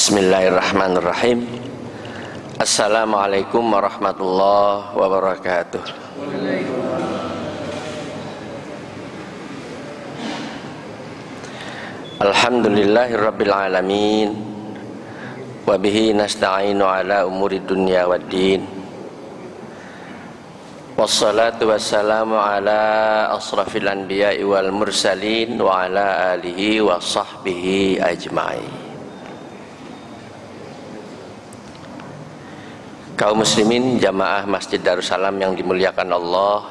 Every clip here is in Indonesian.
Bismillahirrahmanirrahim. Assalamualaikum warahmatullahi wabarakatuh. Alhamdulillahirabbil alamin. Wa bihi nasta'inu ala umuri dunya waddin. Wassalatu wassalamu ala asrafil anbiya'i wal mursalin wa ala alihi wa sahbihi ajma'in. Kaum muslimin jamaah Masjid Darussalam yang dimuliakan Allah,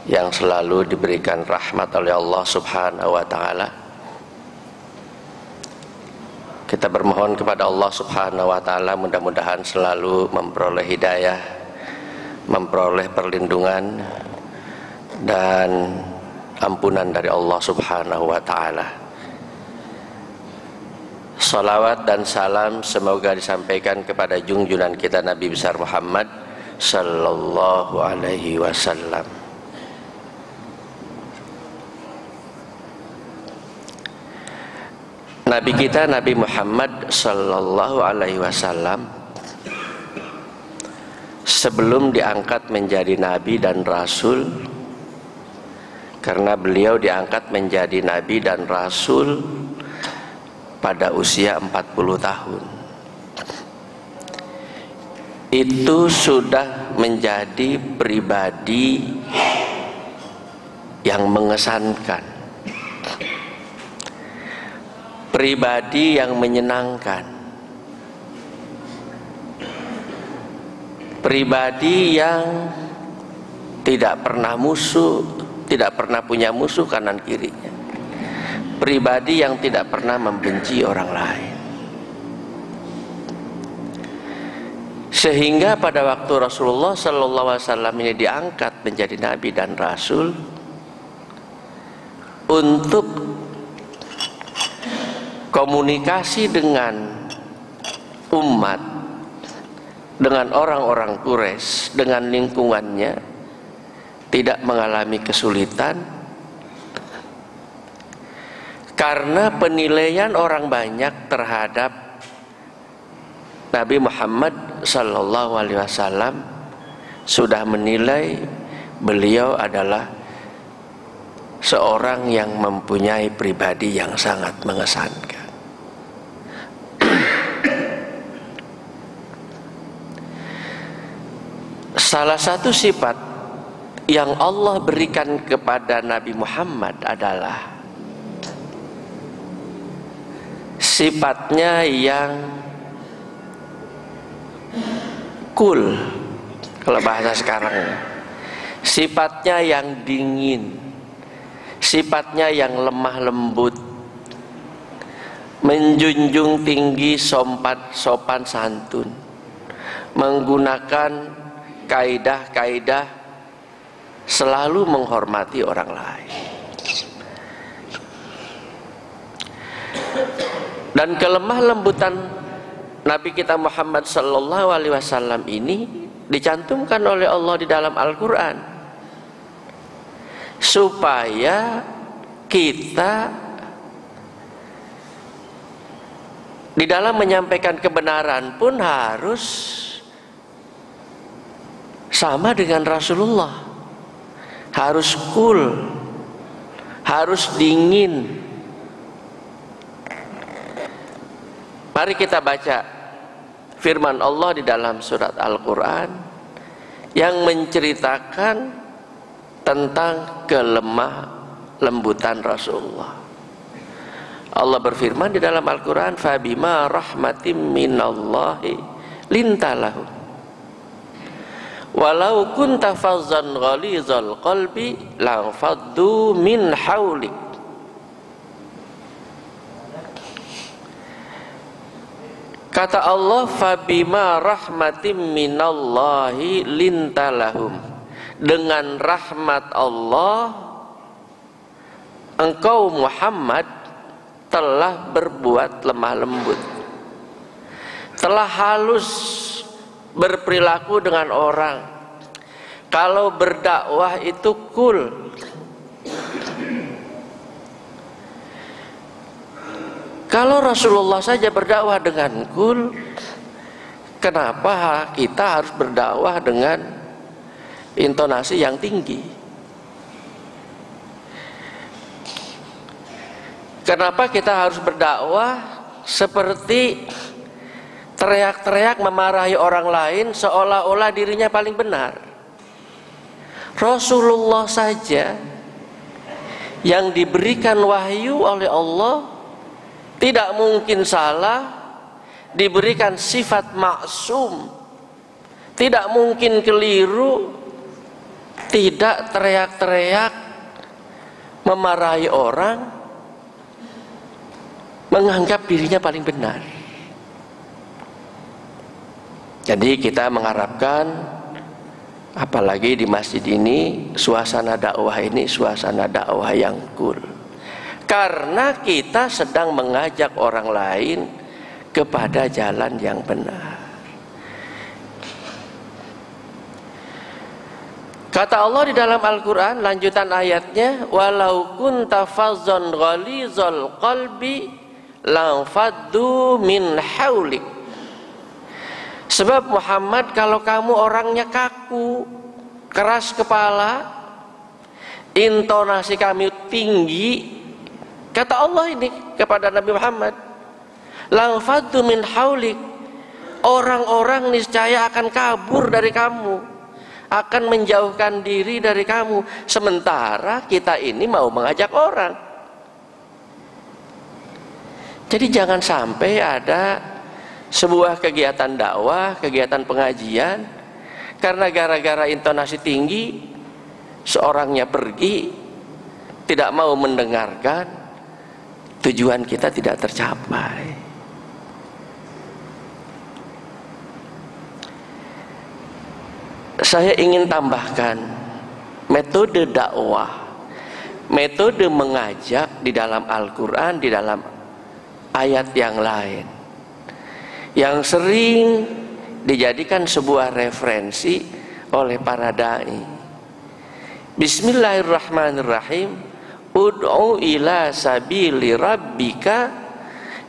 yang selalu diberikan rahmat oleh Allah Subhanahu wa taala. Kita bermohon kepada Allah Subhanahu wa taala mudah-mudahan selalu memperoleh hidayah, memperoleh perlindungan dan ampunan dari Allah Subhanahu wa taala. Salawat dan salam semoga disampaikan kepada junjungan kita Nabi besar Muhammad sallallahu alaihi wasallam. Nabi kita Nabi Muhammad sallallahu alaihi wasallam sebelum diangkat menjadi nabi dan rasul, karena beliau diangkat menjadi nabi dan rasul pada usia 40 tahun. Itu sudah menjadi pribadi yang mengesankan, pribadi yang menyenangkan, pribadi yang tidak pernah musuh, tidak pernah punya musuh kanan kirinya, pribadi yang tidak pernah membenci orang lain. Sehingga pada waktu Rasulullah sallallahu alaihi wasallam ini diangkat menjadi nabi dan rasul untuk komunikasi dengan umat, dengan orang-orang Quraisy, dengan lingkungannya, tidak mengalami kesulitan, karena penilaian orang banyak terhadap Nabi Muhammad sallallahu alaihi wasallam sudah menilai beliau adalah seorang yang mempunyai pribadi yang sangat mengesankan. Salah satu sifat yang Allah berikan kepada Nabi Muhammad adalah sifatnya yang cool, kalau bahasa sekarang, sifatnya yang dingin, sifatnya yang lemah lembut, menjunjung tinggi sopan santun, menggunakan kaidah-kaidah, selalu menghormati orang lain. Dan kelemah lembutan Nabi kita Muhammad sallallahu alaihi wasallam ini dicantumkan oleh Allah di dalam Al-Quran, supaya kita di dalam menyampaikan kebenaran pun harus sama dengan Rasulullah, harus cool, harus dingin. Mari kita baca firman Allah di dalam surat Al-Quran yang menceritakan tentang kelemah lembutan Rasulullah. Allah berfirman di dalam Al-Quran, "Fabima rahmatim minallahi lintalahu walau kunta fazzan ghalizal qalbi lanfaddu min haulik." Kata Allah, "Fabima rahmatim minallahi lintalahum." Dengan rahmat Allah, engkau Muhammad telah berbuat lemah lembut, telah halus berperilaku dengan orang. Kalau berdakwah itu cool, Kalau Rasulullah saja berdakwah dengan kul, kenapa kita harus berdakwah dengan intonasi yang tinggi? Kenapa kita harus berdakwah seperti teriak-teriak memarahi orang lain seolah-olah dirinya paling benar? Rasulullah saja yang diberikan wahyu oleh Allah tidak mungkin salah, diberikan sifat maksum, tidak mungkin keliru, tidak teriak-teriak memarahi orang, menganggap dirinya paling benar. Jadi kita mengharapkan, apalagi di masjid ini, suasana dakwah ini suasana dakwah yang cool. Karena kita sedang mengajak orang lain kepada jalan yang benar. Kata Allah di dalam Al-Quran, lanjutan ayatnya, walau kunta fazzan ghalizal qalbi lanfaddu min haulik. Sebab Muhammad, kalau kamu orangnya kaku, keras kepala, intonasi kami tinggi, kata Allah ini kepada Nabi Muhammad, lanfaddu min haulik, orang-orang niscaya akan kabur dari kamu, akan menjauhkan diri dari kamu. Sementara kita ini mau mengajak orang. Jadi jangan sampai ada sebuah kegiatan dakwah, kegiatan pengajian, karena gara-gara intonasi tinggi, seorangnya pergi, tidak mau mendengarkan, tujuan kita tidak tercapai. Saya ingin tambahkan metode dakwah, metode mengajak di dalam Al-Quran, di dalam ayat yang lain, yang sering dijadikan sebuah referensi oleh para dai. Bismillahirrahmanirrahim. Ud'u ila sabili rabbika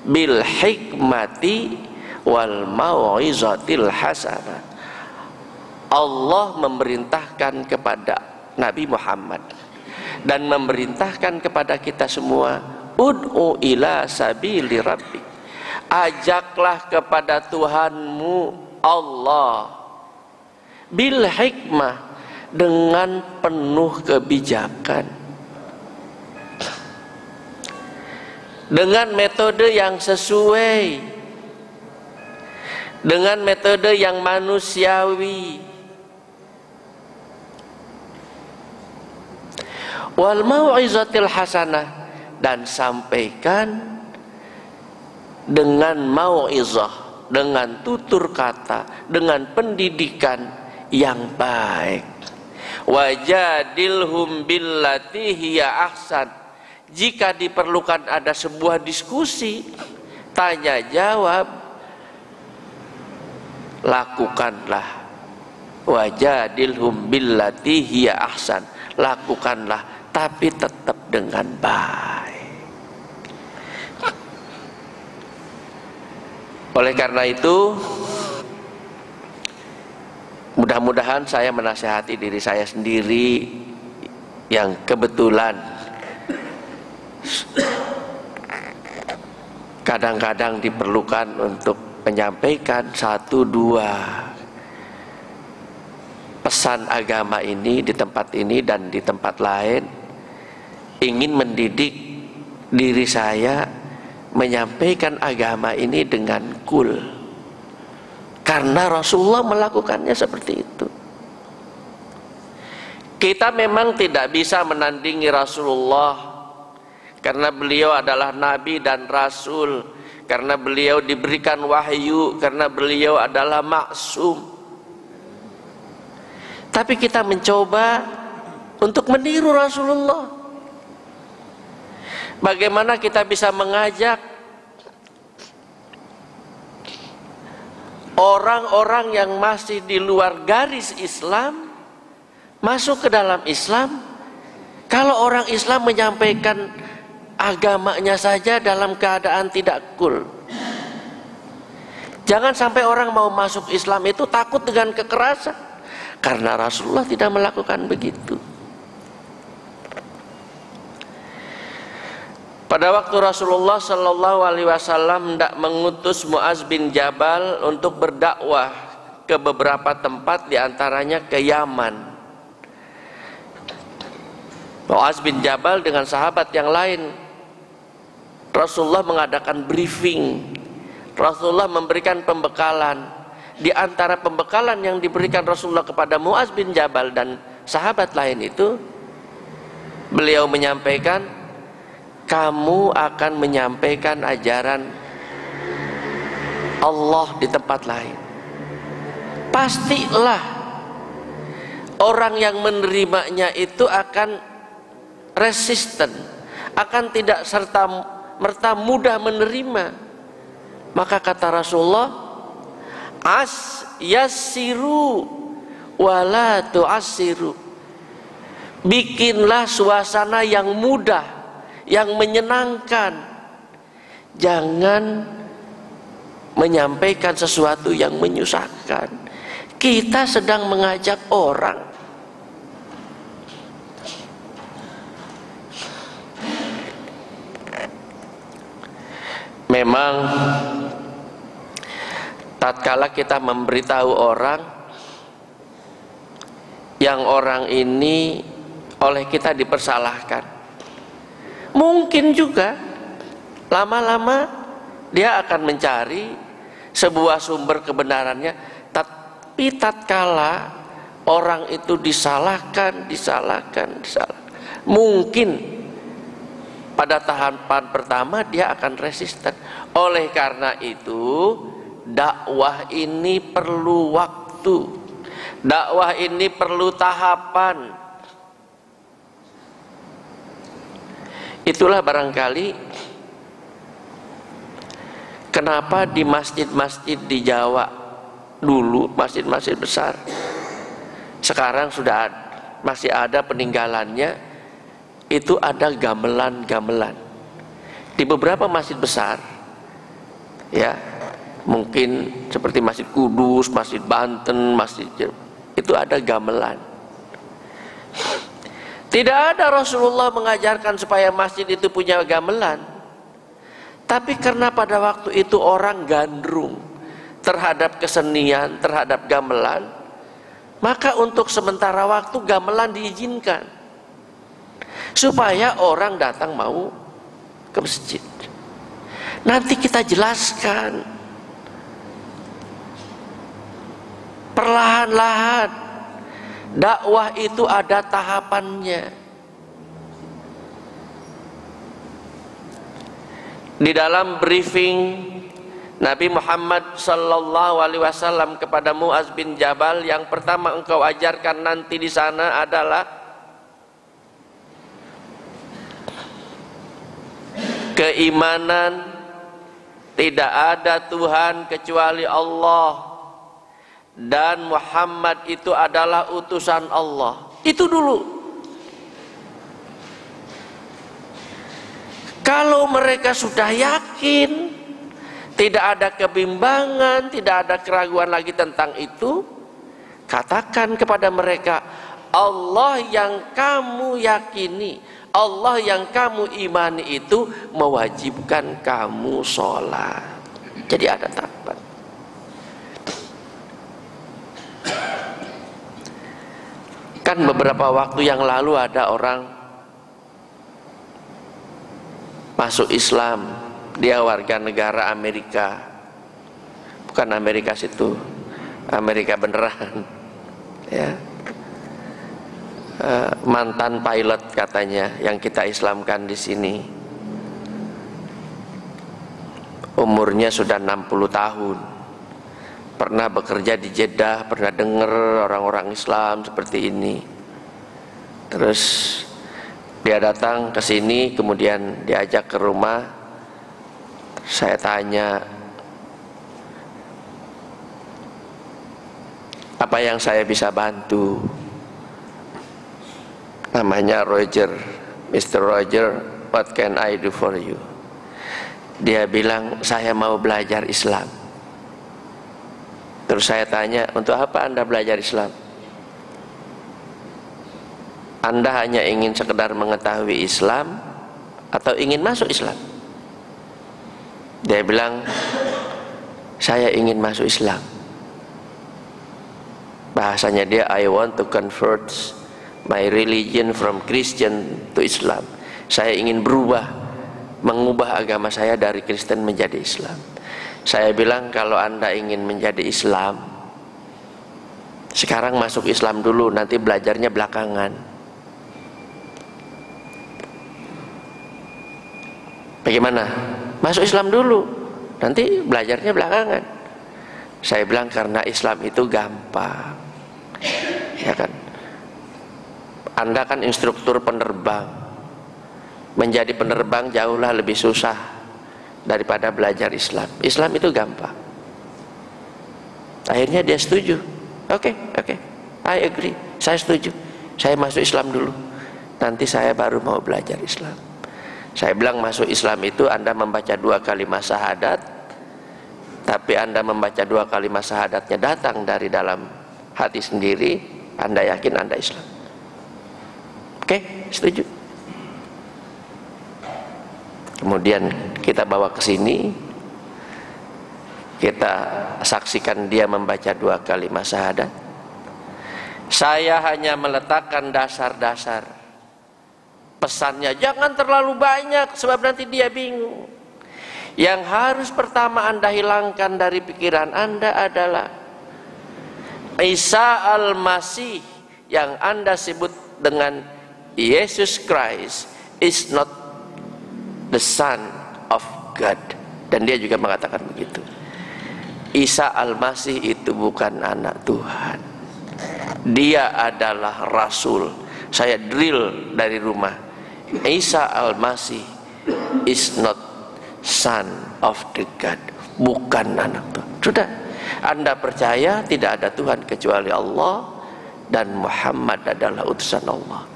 bil hikmati wal mau'izatil hasanah. Allah memerintahkan kepada Nabi Muhammad dan memerintahkan kepada kita semua, ud'u ila sabili rabbik, ajaklah kepada Tuhanmu Allah bil hikmah, dengan penuh kebijakan, dengan metode yang sesuai, dengan metode yang manusiawi, wal mau'izatil hasanah, dan sampaikan dengan mau'izah, dengan tutur kata, dengan pendidikan yang baik. Wajadilhum billati hiya ahsan. Jika diperlukan ada sebuah diskusi, tanya jawab, lakukanlah. Wajadilhum billati hiya ahsan, lakukanlah, tapi tetap dengan baik. Oleh karena itu, mudah-mudahan saya menasihati diri saya sendiri yang kebetulan kadang-kadang diperlukan untuk menyampaikan satu dua pesan agama ini di tempat ini dan di tempat lain, ingin mendidik diri saya menyampaikan agama ini dengan cool, karena Rasulullah melakukannya seperti itu. Kita memang tidak bisa menandingi Rasulullah, karena beliau adalah Nabi dan Rasul, karena beliau diberikan wahyu, karena beliau adalah maksum. Tapi kita mencoba untuk meniru Rasulullah. Bagaimana kita bisa mengajak orang-orang yang masih di luar garis Islam masuk ke dalam Islam, kalau orang Islam menyampaikan agamanya saja dalam keadaan tidak cool. Jangan sampai orang mau masuk Islam itu takut dengan kekerasan, karena Rasulullah tidak melakukan begitu. Pada waktu Rasulullah Shallallahu Alaihi Wasallam hendak mengutus Muaz bin Jabal untuk berdakwah ke beberapa tempat, diantaranya ke Yaman. Muaz bin Jabal dengan sahabat yang lain, Rasulullah mengadakan briefing. Rasulullah memberikan pembekalan. Di antara pembekalan yang diberikan Rasulullah kepada Muaz bin Jabal dan sahabat lain itu, beliau menyampaikan, kamu akan menyampaikan ajaran Allah di tempat lain. Pastilah orang yang menerimanya itu akan resisten, akan tidak serta merta mudah menerima. Maka kata Rasulullah, yassiru wala tu'assiru. Bikinlah suasana yang mudah, yang menyenangkan. Jangan menyampaikan sesuatu yang menyusahkan. Kita sedang mengajak orang. Memang tatkala kita memberitahu orang, yang orang ini oleh kita dipersalahkan, mungkin juga lama-lama dia akan mencari sebuah sumber kebenarannya. Tapi tatkala orang itu disalahkan, mungkin pada tahapan pertama dia akan resisten. Oleh karena itu, dakwah ini perlu waktu, dakwah ini perlu tahapan. Itulah barangkali kenapa di masjid-masjid di Jawa dulu, masjid-masjid besar, sekarang sudah masih ada peninggalannya, itu ada gamelan-gamelan. Di beberapa masjid besar, ya, mungkin seperti Masjid Kudus, Masjid Banten, Masjid itu ada gamelan. Tidak ada Rasulullah mengajarkan supaya masjid itu punya gamelan. Tapi karena pada waktu itu orang gandrung terhadap kesenian, terhadap gamelan, maka untuk sementara waktu gamelan diizinkan, supaya orang datang mau ke masjid. Nanti kita jelaskan perlahan-lahan, dakwah itu ada tahapannya. Di dalam briefing Nabi Muhammad sallallahu alaihi wasallam kepada Muaz bin Jabal, yang pertama engkau ajarkan nanti di sana adalah keimanan tidak ada Tuhan kecuali Allah dan Muhammad itu adalah utusan Allah. Itu dulu. Kalau mereka sudah yakin, tidak ada kebimbangan, tidak ada keraguan lagi tentang itu, katakan kepada mereka, Allah yang kamu yakini, Allah yang kamu imani itu mewajibkan kamu sholat. Jadi ada tahapan. Kan beberapa waktu yang lalu ada orang masuk Islam, dia warga negara Amerika, bukan Amerika situ, Amerika beneran, ya. Mantan pilot katanya yang kita Islamkan di sini. Umurnya sudah 60 tahun. Pernah bekerja di Jeddah, pernah dengar orang-orang Islam seperti ini. Terus dia datang ke sini, kemudian diajak ke rumah. Saya tanya, apa yang saya bisa bantu? Namanya Roger, Mr. Roger. what can I do for you? Dia bilang, saya mau belajar Islam. Terus saya tanya, untuk apa Anda belajar Islam? Anda hanya ingin sekedar mengetahui Islam atau ingin masuk Islam? Dia bilang, saya ingin masuk Islam. Bahasanya dia, I want to convert my religion from Christian to Islam. Saya ingin berubah, mengubah agama saya dari Kristen menjadi Islam. Saya bilang, kalau Anda ingin menjadi Islam, sekarang masuk Islam dulu, nanti belajarnya belakangan. Bagaimana? Masuk Islam dulu, nanti belajarnya belakangan. Saya bilang, karena Islam itu gampang, ya kan? Anda kan instruktur penerbang, menjadi penerbang jauhlah lebih susah daripada belajar Islam. Islam itu gampang. Akhirnya dia setuju. Oke, I agree, saya setuju. Saya masuk Islam dulu, nanti saya baru mau belajar Islam. Saya bilang, masuk Islam itu Anda membaca 2 kalimat syahadat, tapi Anda membaca 2 kalimat syahadatnya datang dari dalam hati sendiri, Anda yakin Anda Islam. Oke, setuju. Kemudian kita bawa ke sini, kita saksikan dia membaca 2 kalimat syahadat. Saya hanya meletakkan dasar-dasar pesannya, jangan terlalu banyak sebab nanti dia bingung. Yang harus pertama Anda hilangkan dari pikiran Anda adalah Isa Al-Masih yang Anda sebut dengan Yesus Christ is not the Son of God. Dan dia juga mengatakan begitu. Isa Al-Masih itu bukan anak Tuhan, dia adalah Rasul. Saya drill dari rumah, Isa Al-Masih is not Son of the God, bukan anak Tuhan. Sudah, Anda percaya tidak ada Tuhan kecuali Allah dan Muhammad adalah utusan Allah.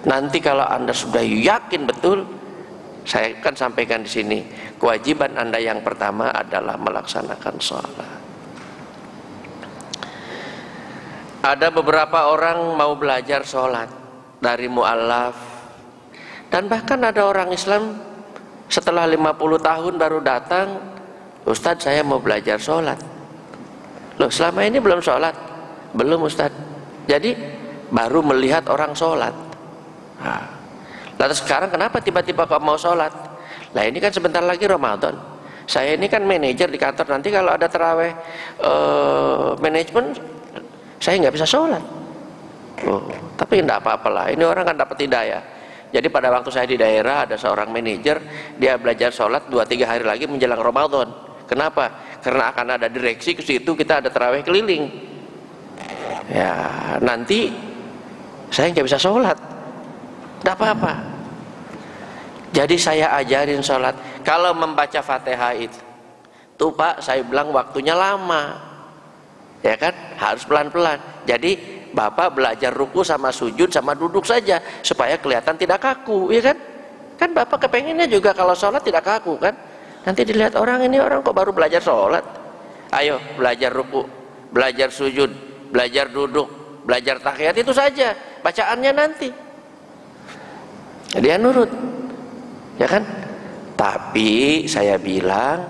Nanti kalau Anda sudah yakin betul, saya kan sampaikan di sini, kewajiban Anda yang pertama adalah melaksanakan sholat. Ada beberapa orang mau belajar sholat dari mu'alaf, dan bahkan ada orang Islam setelah 50 tahun baru datang, Ustadz saya mau belajar sholat. Loh, selama ini belum sholat? Belum Ustadz. Jadi baru melihat orang sholat. Nah, lalu sekarang kenapa tiba-tiba kok mau sholat? Lah ini kan sebentar lagi Ramadan. Saya ini kan manajer di kantor, nanti kalau ada terawih manajemen, saya nggak bisa sholat. Oh, tapi enggak apa-apalah, ini orang kan dapat hidayah. Jadi pada waktu saya di daerah ada seorang manajer, dia belajar sholat 2-3 hari lagi menjelang Ramadan. Kenapa? Karena akan ada direksi ke situ, kita ada terawih keliling. Ya nanti saya nggak bisa sholat, enggak apa-apa. Jadi saya ajarin sholat. Kalau membaca Fatihah itu, tuh Pak, saya bilang waktunya lama, ya kan? Harus pelan-pelan. Jadi Bapak belajar ruku sama sujud sama duduk saja supaya kelihatan tidak kaku, ya kan? Kan Bapak kepenginnya juga kalau sholat tidak kaku kan? Nanti dilihat orang, ini orang kok baru belajar sholat. Ayo belajar ruku, belajar sujud, belajar duduk, belajar tahiyat, itu saja bacaannya nanti. Dia nurut, ya kan? Tapi saya bilang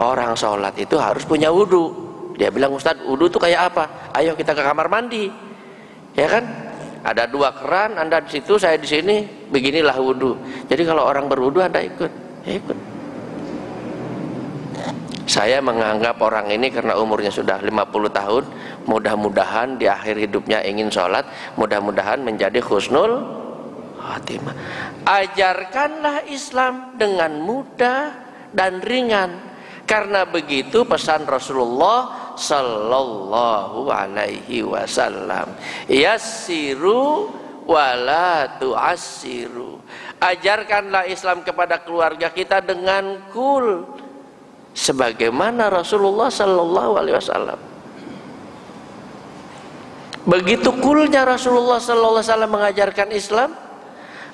orang sholat itu harus punya wudhu. Dia bilang, Ustadz, wudhu itu kayak apa? Ayo kita ke kamar mandi. Ya kan, ada 2 keran, Anda di situ, saya di sini, beginilah wudhu. Jadi kalau orang berwudhu Anda ikut, ya ikut. Saya menganggap orang ini karena umurnya sudah 50 tahun, mudah-mudahan di akhir hidupnya ingin sholat, mudah-mudahan menjadi husnul khatimah. Ajarkanlah Islam dengan mudah dan ringan, karena begitu pesan Rasulullah sallallahu alaihi wasallam, yassiru wala tu'assiru. Ajarkanlah Islam kepada keluarga kita dengan cool, sebagaimana Rasulullah sallallahu alaihi wasallam. Begitu coolnya Rasulullah sallallahu alaihi wasallam mengajarkan Islam,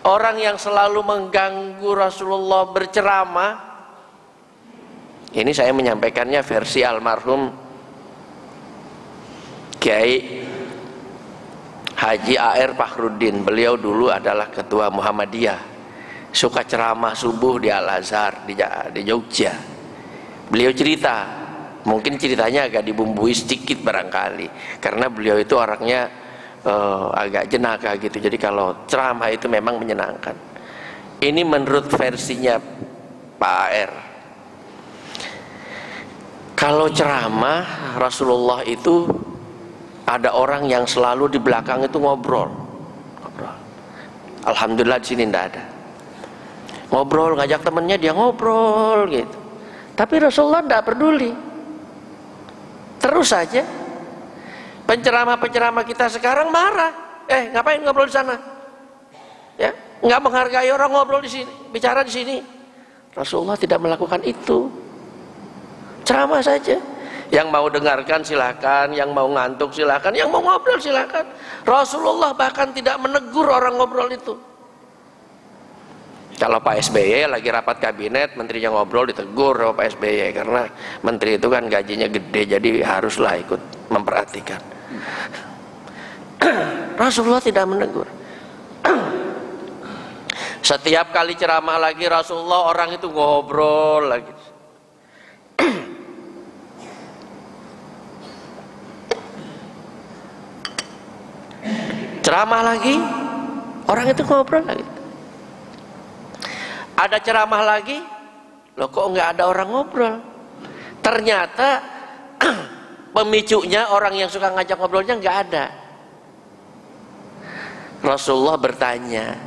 orang yang selalu mengganggu Rasulullah berceramah. Ini saya menyampaikannya versi almarhum Kiai Haji A.R. Fakhruddin. Beliau dulu adalah ketua Muhammadiyah, suka ceramah subuh di Al-Azhar di Jogja. Beliau cerita, mungkin ceritanya agak dibumbui sedikit barangkali, karena beliau itu orangnya agak jenaka gitu. Jadi kalau ceramah itu memang menyenangkan. Ini menurut versinya Pak A.R. Kalau ceramah Rasulullah itu ada orang yang selalu di belakang itu ngobrol. Alhamdulillah di sini tidak ada. Ngobrol, ngajak temennya dia ngobrol gitu. Tapi Rasulullah tidak peduli. Terus saja. Penceramah-penceramah kita sekarang marah. Ngapain ngobrol di sana? Ya, nggak menghargai orang ngobrol di sini, bicara di sini. Rasulullah tidak melakukan itu. Ceramah saja. Yang mau dengarkan silakan, yang mau ngantuk silakan, yang mau ngobrol silakan. Rasulullah bahkan tidak menegur orang ngobrol itu. Kalau Pak SBY lagi rapat kabinet, menterinya ngobrol ditegur sama Pak SBY, karena menteri itu kan gajinya gede, jadi haruslah ikut memperhatikan. Rasulullah tidak menegur. Setiap kali ceramah lagi Rasulullah, orang itu ngobrol lagi. Ceramah lagi, orang itu ngobrol lagi. Ada ceramah lagi, loh kok nggak ada orang ngobrol? Ternyata pemicunya orang yang suka ngajak ngobrolnya nggak ada. Rasulullah bertanya,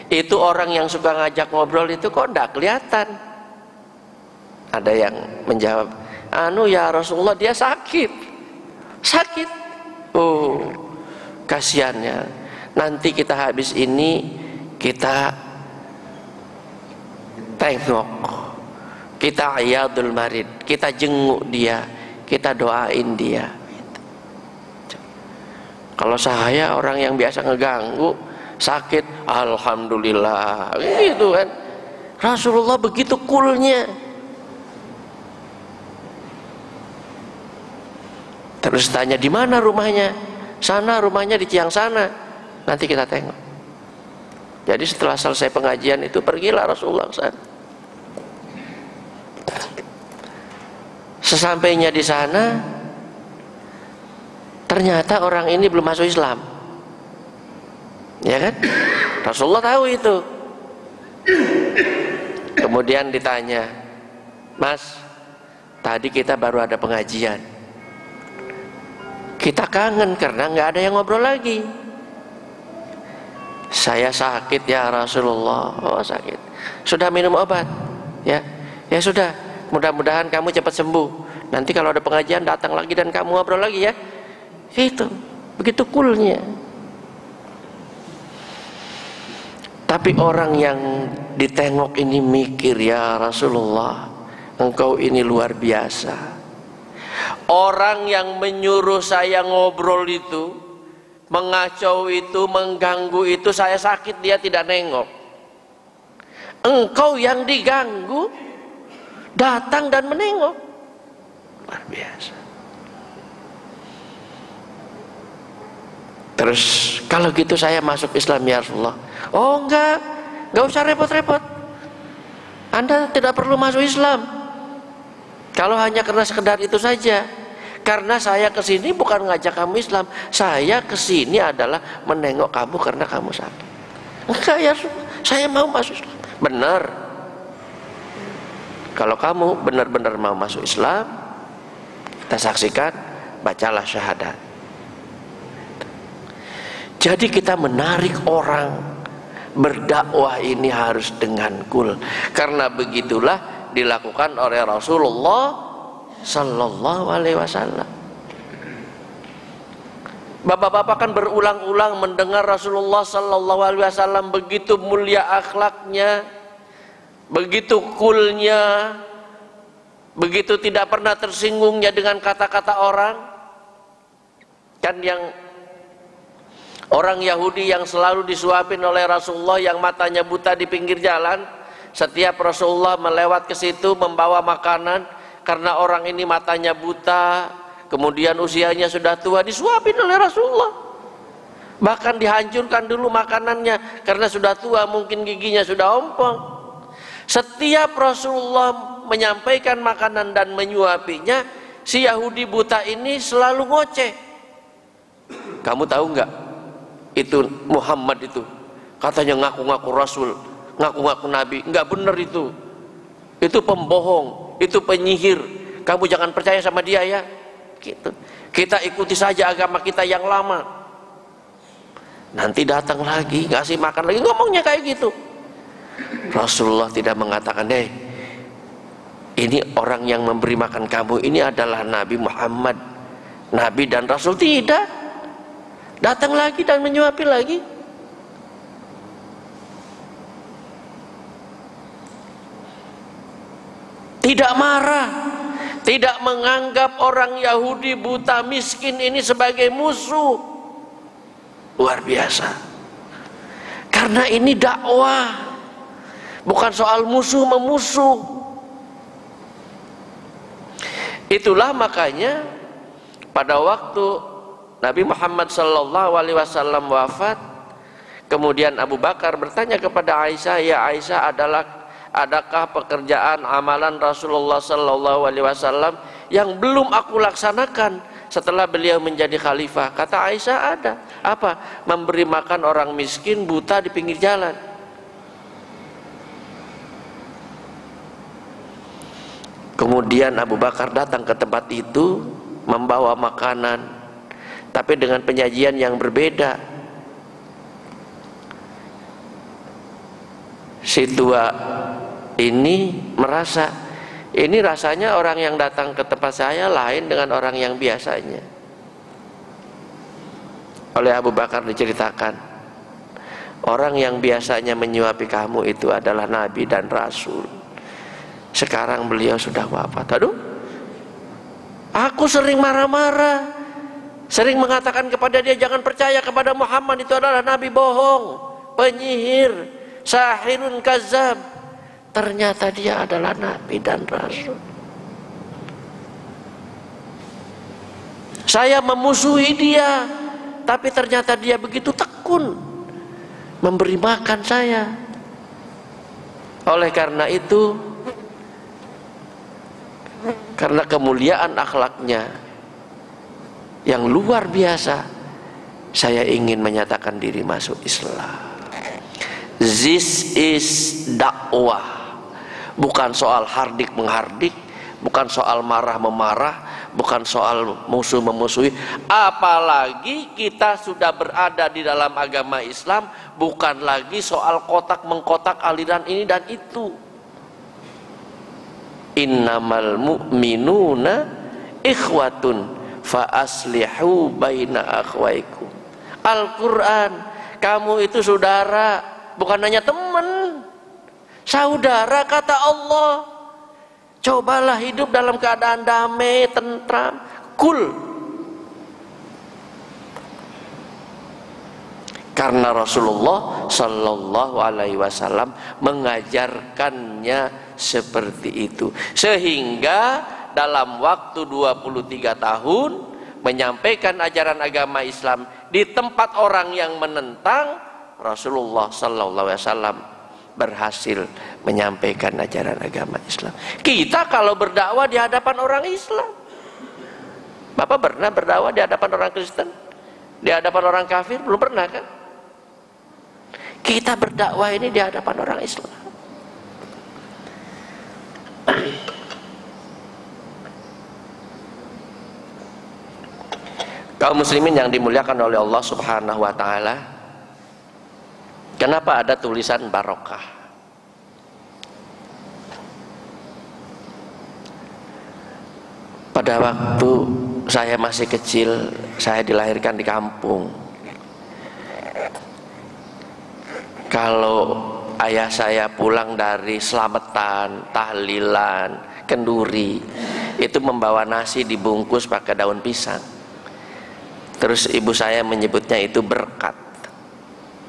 itu orang yang suka ngajak ngobrol itu kok nggak kelihatan? Ada yang menjawab, ya Rasulullah dia sakit. Oh, kasihannya. Nanti kita habis ini kita tengok, kita iyadul marid, kita jenguk dia, kita doain dia. Kalau saya orang yang biasa ngeganggu, sakit, alhamdulillah, gitu kan. Rasulullah begitu coolnya. Terus tanya di mana rumahnya? Sana rumahnya di Ciang sana. Nanti kita tengok. Jadi setelah selesai pengajian itu pergilah Rasulullah ke sana. Sesampainya di sana, ternyata orang ini belum masuk Islam. Ya kan? Rasulullah tahu itu. Kemudian ditanya, Mas, tadi kita baru ada pengajian. Kita kangen karena nggak ada yang ngobrol lagi. Saya sakit ya Rasulullah. Oh sakit. Sudah minum obat? Ya sudah. Mudah-mudahan kamu cepat sembuh. Nanti kalau ada pengajian datang lagi dan kamu ngobrol lagi ya. Itu begitu coolnya. Tapi orang yang ditengok ini mikir, ya Rasulullah, engkau ini luar biasa. Orang yang menyuruh saya ngobrol itu, mengacau itu, mengganggu itu, saya sakit dia tidak nengok. Engkau yang diganggu datang dan menengok. Luar biasa. Terus kalau gitu saya masuk Islam ya Rasulullah. Oh enggak usah repot-repot. Anda tidak perlu masuk Islam. Kalau hanya karena sekedar itu saja. Karena saya kesini bukan ngajak kamu Islam, saya kesini adalah menengok kamu karena kamu sakit. Enggak ya, saya mau masuk Islam. Benar. Kalau kamu benar-benar mau masuk Islam, kita saksikan, bacalah syahadat. Jadi kita menarik orang berdakwah ini harus dengan cool, karena begitulah dilakukan oleh Rasulullah Sallallahu Alaihi Wasallam. Bapak-bapak kan berulang-ulang mendengar Rasulullah Sallallahu Alaihi Wasallam begitu mulia akhlaknya, begitu coolnya, begitu tidak pernah tersinggungnya dengan kata-kata orang. Kan yang Orang Yahudi yang selalu disuapin oleh Rasulullah yang matanya buta di pinggir jalan, setiap Rasulullah melewat ke situ membawa makanan, karena orang ini matanya buta, kemudian usianya sudah tua, disuapin oleh Rasulullah. Bahkan dihancurkan dulu makanannya karena sudah tua, mungkin giginya sudah ompong. Setiap Rasulullah menyampaikan makanan dan menyuapinya, si Yahudi buta ini selalu ngoceh. Kamu tahu nggak? Itu Muhammad itu katanya ngaku-ngaku Rasul, ngaku-ngaku Nabi. Nggak benar itu pembohong, itu penyihir, kamu jangan percaya sama dia ya gitu. Kita ikuti saja agama kita yang lama. Nanti datang lagi ngasih makan lagi, ngomongnya kayak gitu. Rasulullah tidak mengatakan, ini orang yang memberi makan kamu ini adalah Nabi Muhammad, Nabi dan Rasul. Tidak, datang lagi dan menyuapi lagi. Tidak marah, tidak menganggap orang Yahudi buta miskin ini sebagai musuh. Luar biasa. Karena ini dakwah, bukan soal musuh memusuh. Itulah makanya pada waktu Nabi Muhammad SAW wafat, kemudian Abu Bakar bertanya kepada Aisyah, ya Aisyah, adakah pekerjaan amalan Rasulullah SAW yang belum aku laksanakan setelah beliau menjadi khalifah? Kata Aisyah, ada. Apa? Memberi makan orang miskin buta di pinggir jalan. Kemudian Abu Bakar datang ke tempat itu membawa makanan, tapi dengan penyajian yang berbeda. Si tua ini merasa, ini rasanya orang yang datang ke tempat saya lain dengan orang yang biasanya. Oleh Abu Bakar diceritakan, orang yang biasanya menyuapi kamu itu adalah Nabi dan Rasul. Sekarang beliau sudah wafat. Aduh, aku sering marah-marah, sering mengatakan kepada dia, jangan percaya kepada Muhammad, itu adalah Nabi bohong, penyihir, sahirun kazab. Ternyata dia adalah Nabi dan Rasul. Saya memusuhi dia, tapi ternyata dia begitu tekun memberi makan saya. Oleh karena itu, karena kemuliaan akhlaknya yang luar biasa, saya ingin menyatakan diri masuk Islam. This is dakwah, bukan soal hardik menghardik, bukan soal marah memarah, bukan soal musuh memusuhi. Apalagi kita sudah berada di dalam agama Islam, bukan lagi soal kotak mengkotak aliran ini dan itu. Innamal mu'minuna ikhwatun fa aslihu baina akhwaikum. Al-Quran, kamu itu saudara, bukan hanya teman, saudara kata Allah. Cobalah hidup dalam keadaan damai, tentram, cool. Karena Rasulullah Sallallahu Alaihi Wasallam mengajarkannya seperti itu, sehingga dalam waktu 23 tahun menyampaikan ajaran agama Islam di tempat orang yang menentang, Rasulullah Sallallahu Alaihi Wasallam berhasil menyampaikan ajaran agama Islam. Kita kalau berdakwah di hadapan orang Islam, Bapak pernah berdakwah di hadapan orang Kristen, di hadapan orang kafir? Belum pernah kan? Kita berdakwah ini di hadapan orang Islam. Kaum muslimin yang dimuliakan oleh Allah Subhanahu wa taala, kenapa ada tulisan barokah? Pada waktu saya masih kecil, saya dilahirkan di kampung. Kalau ayah saya pulang dari selamatan, tahlilan, kenduri, itu membawa nasi dibungkus pakai daun pisang. Terus ibu saya menyebutnya itu berkat.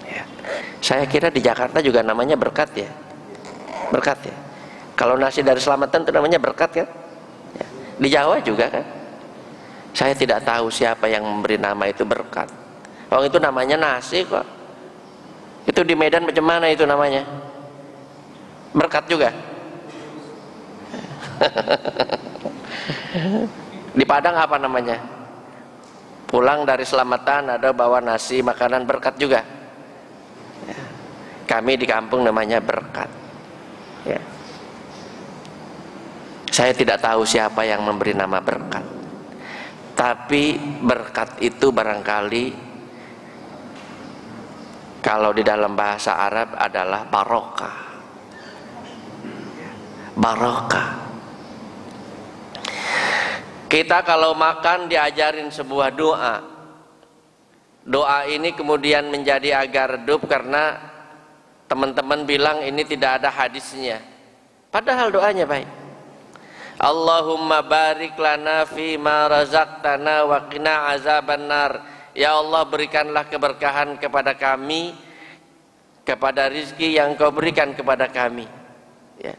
Ya. Saya kira di Jakarta juga namanya berkat ya. Berkat ya. Kalau nasi dari Selamatan itu namanya berkat kan? Ya. Di Jawa juga kan? Saya tidak tahu siapa yang memberi nama itu berkat. Orang itu namanya nasi kok. Itu di Medan macam mana itu namanya? Berkat juga. Di Padang apa namanya? Pulang dari Selamatan ada bawa nasi makanan berkat juga. Ya. Kami di kampung namanya berkat. Ya. Saya tidak tahu siapa yang memberi nama berkat. Tapi berkat itu barangkali kalau di dalam bahasa Arab adalah barokah. Barokah. Kita kalau makan diajarin sebuah doa. Doa ini kemudian menjadi agak redup karena teman-teman bilang ini tidak ada hadisnya. Padahal doanya baik. Allahumma barik lana fi ma razaqtana wa qina azabannar. Ya Allah, berikanlah keberkahan kepada kami, kepada rizki yang kau berikan kepada kami. Ya.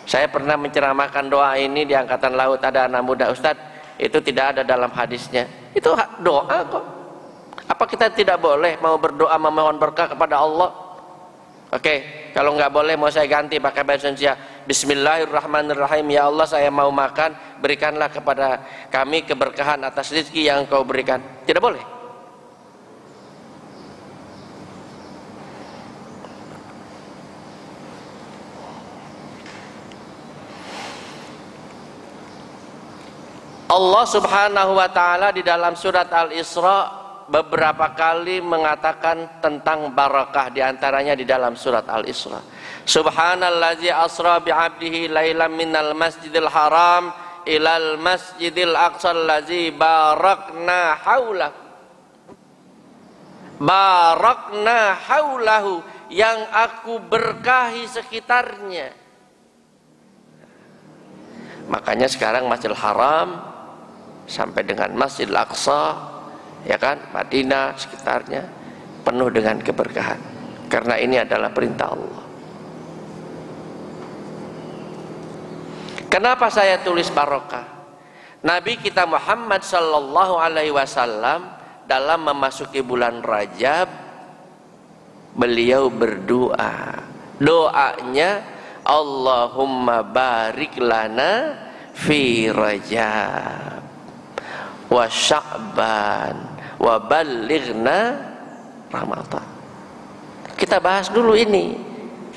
Saya pernah menceramahkan doa ini di Angkatan Laut, ada anak muda, Ustadz, itu tidak ada dalam hadisnya. Itu doa kok. Apa kita tidak boleh mau berdoa memohon berkah kepada Allah? Oke, kalau nggak boleh mau saya ganti pakai bahasa Indonesia. Bismillahirrahmanirrahim. Ya Allah, saya mau makan, berikanlah kepada kami keberkahan atas rezeki yang kau berikan. Tidak boleh. Allah Subhanahu wa taala di dalam surat Al-Isra beberapa kali mengatakan tentang barakah, diantaranya di dalam surat Al-Isra. Subhanallazi asra bi'abdihi lailan minal masjidil haram ilal masjidil aqsal lazi barakna haulahu. Barakna haulahu, yang aku berkahi sekitarnya. Makanya sekarang Masjidil Haram sampai dengan Masjidil Aqsa, ya kan, Madinah sekitarnya penuh dengan keberkahan, karena ini adalah perintah Allah. Kenapa saya tulis barokah? Nabi kita Muhammad sallallahu alaihi wasallam dalam memasuki bulan Rajab, beliau berdoa. Doanya Allahumma barik lana fi Rajab wa Sya'ban wa ballighna Ramadan. Kita bahas dulu ini.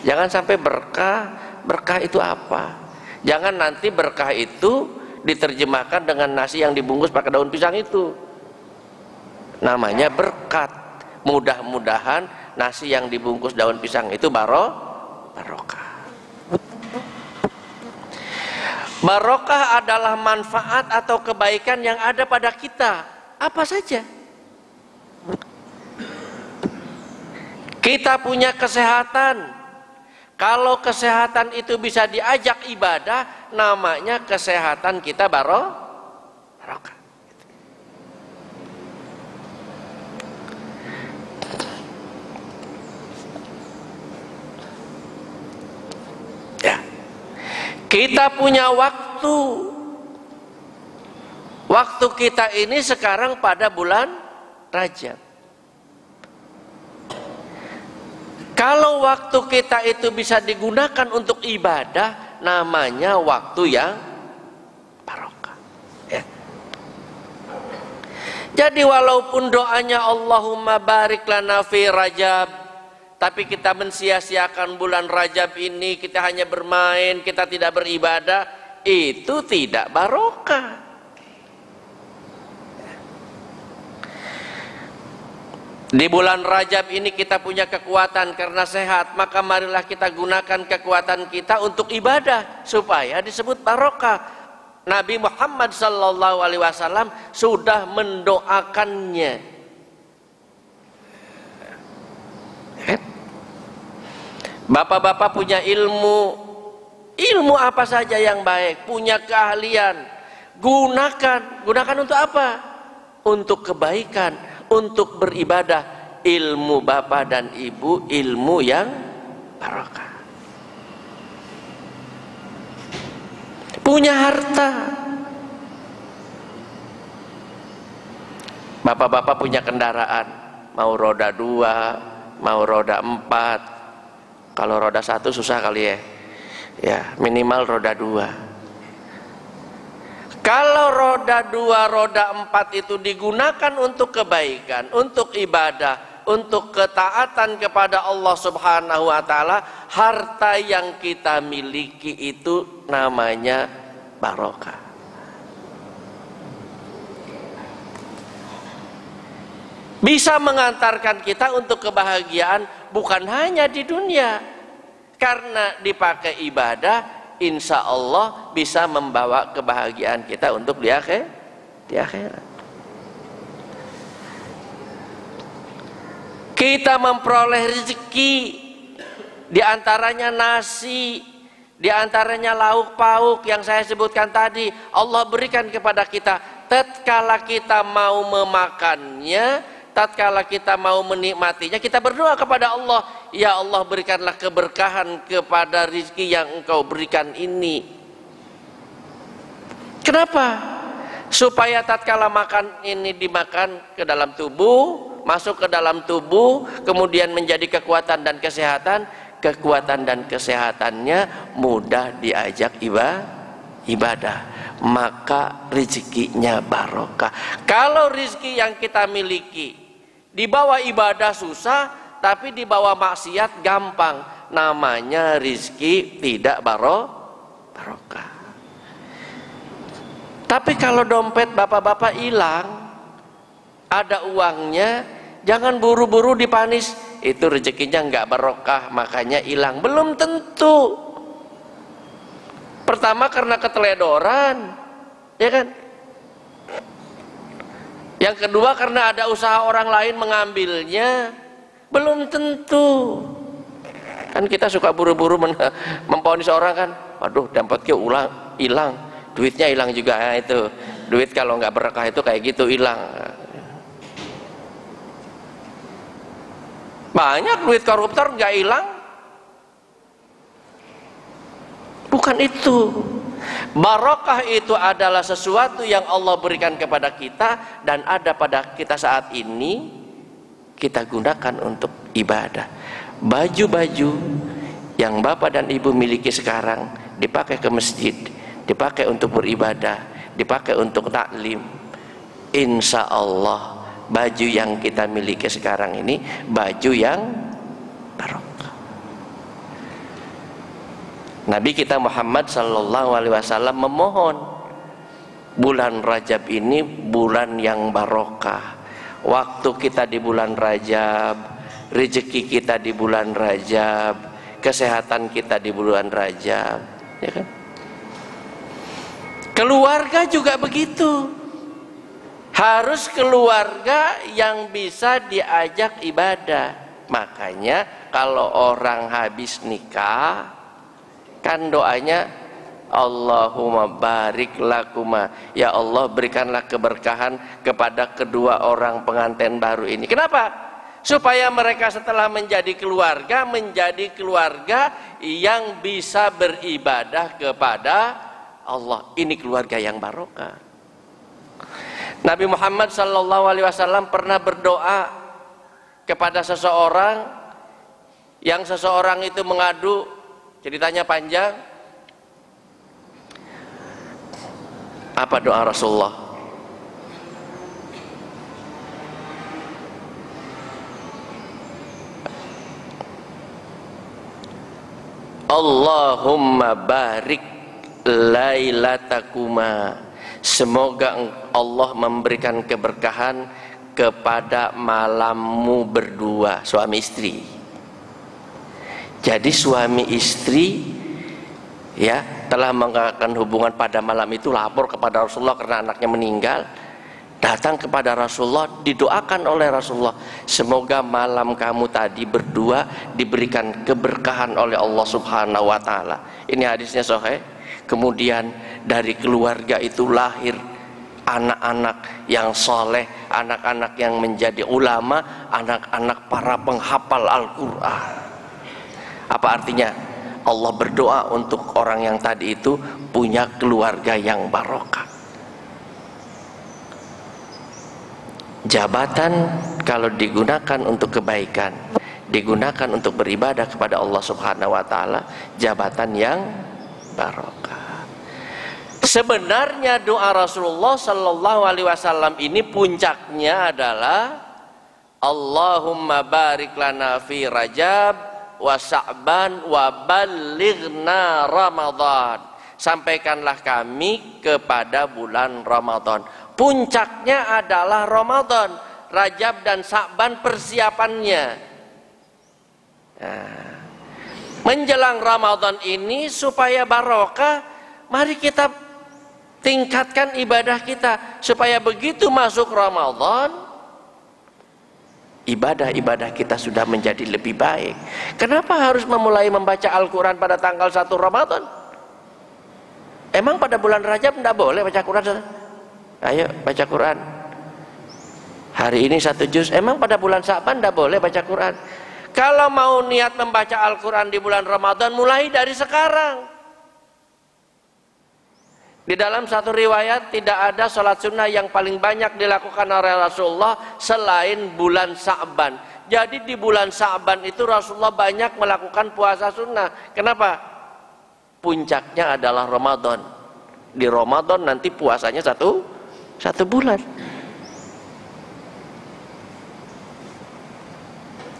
Jangan sampai berkah. Berkah itu apa? Jangan nanti berkah itu diterjemahkan dengan nasi yang dibungkus pakai daun pisang itu. Namanya berkat. Mudah-mudahan nasi yang dibungkus daun pisang itu barokah. Barokah adalah manfaat atau kebaikan yang ada pada kita. Apa saja. Kita punya kesehatan. Kalau kesehatan itu bisa diajak ibadah, namanya kesehatan kita barokah. Ya. Kita punya waktu. Waktu kita ini sekarang pada bulan Rajab. Kalau waktu kita itu bisa digunakan untuk ibadah, namanya waktu yang barokah. Ya. Jadi walaupun doanya Allahumma barik lana fi Rajab, tapi kita mensia-siakan bulan Rajab ini, kita hanya bermain, kita tidak beribadah, itu tidak barokah. Di bulan Rajab ini kita punya kekuatan karena sehat, maka marilah kita gunakan kekuatan kita untuk ibadah supaya disebut barokah. Nabi Muhammad sallallahu alaihi wasallam sudah mendoakannya. Bapak-bapak punya ilmu apa saja yang baik, punya keahlian, gunakan untuk apa? untuk kebaikan, untuk beribadah. Ilmu bapak dan ibu ilmu yang barokah. Punya harta, bapak-bapak punya kendaraan, mau roda 2, mau roda 4. Kalau roda 1 susah kali ya. Ya, minimal roda 2. Kalau roda 2, roda 4 itu digunakan untuk kebaikan, untuk ibadah, untuk ketaatan kepada Allah Subhanahu wa taala, harta yang kita miliki itu namanya barokah. Bisa mengantarkan kita untuk kebahagiaan bukan hanya di dunia. Karena dipakai ibadah, insya Allah bisa membawa kebahagiaan kita untuk di akhirat. Kita memperoleh rezeki, diantaranya nasi, diantaranya lauk pauk yang saya sebutkan tadi, Allah berikan kepada kita. Tatkala kita mau memakannya, tatkala kita mau menikmatinya, kita berdoa kepada Allah, ya Allah berikanlah keberkahan kepada rezeki yang Engkau berikan ini. Kenapa? Supaya tatkala makan ini dimakan ke dalam tubuh, masuk ke dalam tubuh, kemudian menjadi kekuatan dan kesehatan. Kekuatan dan kesehatannya mudah diajak ibadah, maka rezekinya barokah. Kalau rezeki yang kita miliki dibawa ibadah susah, tapi dibawa maksiat gampang, namanya rezeki tidak barokah. Tapi kalau dompet bapak-bapak hilang, ada uangnya, jangan buru-buru dipanis, itu rezekinya nggak barokah makanya hilang. Belum tentu. Pertama karena keteledoran, ya kan? Yang kedua karena ada usaha orang lain mengambilnya. Belum tentu. Kan kita suka buru-buru memponis orang kan, waduh dompetnya hilang, duitnya hilang juga. Nah, itu duit kalau nggak berkah itu kayak gitu, hilang. Banyak duit koruptor nggak hilang. Bukan itu. Barokah itu adalah sesuatu yang Allah berikan kepada kita dan ada pada kita saat ini, kita gunakan untuk ibadah. Baju-baju yang bapak dan ibu miliki sekarang dipakai ke masjid, dipakai untuk beribadah, dipakai untuk taklim. Insya Allah baju yang kita miliki sekarang ini baju yang barokah. Nabi kita Muhammad sallallahu alaihi wasallam memohon bulan Rajab ini bulan yang barokah. Waktu kita di bulan Rajab, rezeki kita di bulan Rajab, kesehatan kita di bulan Rajab, ya kan? Keluarga juga begitu. Harus keluarga yang bisa diajak ibadah. Makanya kalau orang habis nikah, kan doanya Allahumma barik lakuma, ya Allah berikanlah keberkahan kepada kedua orang pengantin baru ini. Kenapa? Supaya mereka setelah menjadi keluarga yang bisa beribadah kepada Allah. Ini keluarga yang barokah. Nabi Muhammad SAW pernah berdoa kepada seseorang yang seseorang itu mengadu, ceritanya panjang. Apa doa Rasulullah? Allahumma barik lailatakuma, semoga Allah memberikan keberkahan kepada malammu berdua, suami istri. Jadi suami istri ya telah mengadakan hubungan pada malam itu, lapor kepada Rasulullah karena anaknya meninggal, datang kepada Rasulullah, didoakan oleh Rasulullah, semoga malam kamu tadi berdua diberikan keberkahan oleh Allah Subhanahu wa taala. Ini hadisnya sahih. Kemudian dari keluarga itu lahir anak-anak yang soleh, anak-anak yang menjadi ulama, anak-anak para penghafal Al-Quran. Apa artinya? Allah berdoa untuk orang yang tadi itu punya keluarga yang barokah. Jabatan kalau digunakan untuk kebaikan, digunakan untuk beribadah kepada Allah Subhanahu wa taala, jabatan yang barokah. Sebenarnya doa Rasulullah sallallahu alaihi wasallam ini puncaknya adalah Allahumma barik lana fi Rajab wa Sya'ban wa ballighna Ramadan. Sampaikanlah kami kepada bulan Ramadan. Puncaknya adalah Ramadan. Rajab dan Sya'ban persiapannya. Nah, menjelang Ramadan ini supaya barokah, mari kita tingkatkan ibadah kita supaya begitu masuk Ramadan ibadah-ibadah kita sudah menjadi lebih baik. Kenapa harus memulai membaca Al-Quran pada tanggal 1 Ramadan? Emang pada bulan Rajab tidak boleh baca Quran? Ayo baca Quran hari ini 1 juz. Emang pada bulan Sya'ban tidak boleh baca Quran? Kalau mau niat membaca Al-Quran di bulan Ramadan, mulai dari sekarang. Di dalam satu riwayat tidak ada sholat sunnah yang paling banyak dilakukan oleh Rasulullah selain bulan Sya'ban. Jadi di bulan Sya'ban itu Rasulullah banyak melakukan puasa sunnah. Kenapa? Puncaknya adalah Ramadan. Di Ramadan nanti puasanya satu bulan.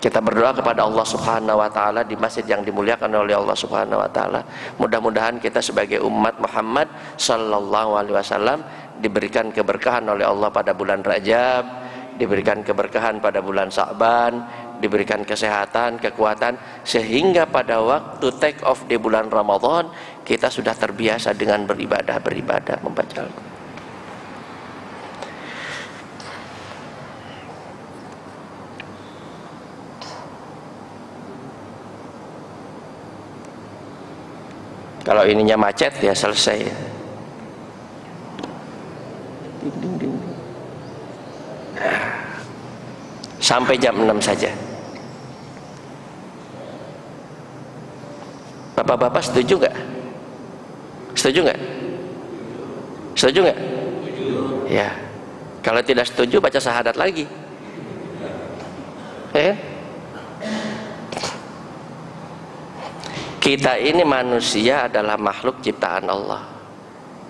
Kita berdoa kepada Allah Subhanahu wa taala di masjid yang dimuliakan oleh Allah Subhanahu wa taala. Mudah-mudahan kita sebagai umat Muhammad sallallahu alaihi wasallam diberikan keberkahan oleh Allah pada bulan Rajab, diberikan keberkahan pada bulan Sya'ban, diberikan kesehatan, kekuatan, sehingga pada waktu take off di bulan Ramadan kita sudah terbiasa dengan beribadah membaca Al-Quran. Kalau ininya macet ya selesai. Sampai jam 6 saja. Bapak-bapak setuju nggak? Setuju nggak? Setuju nggak? Ya. Kalau tidak setuju baca syahadat lagi. Kita ini manusia adalah makhluk ciptaan Allah.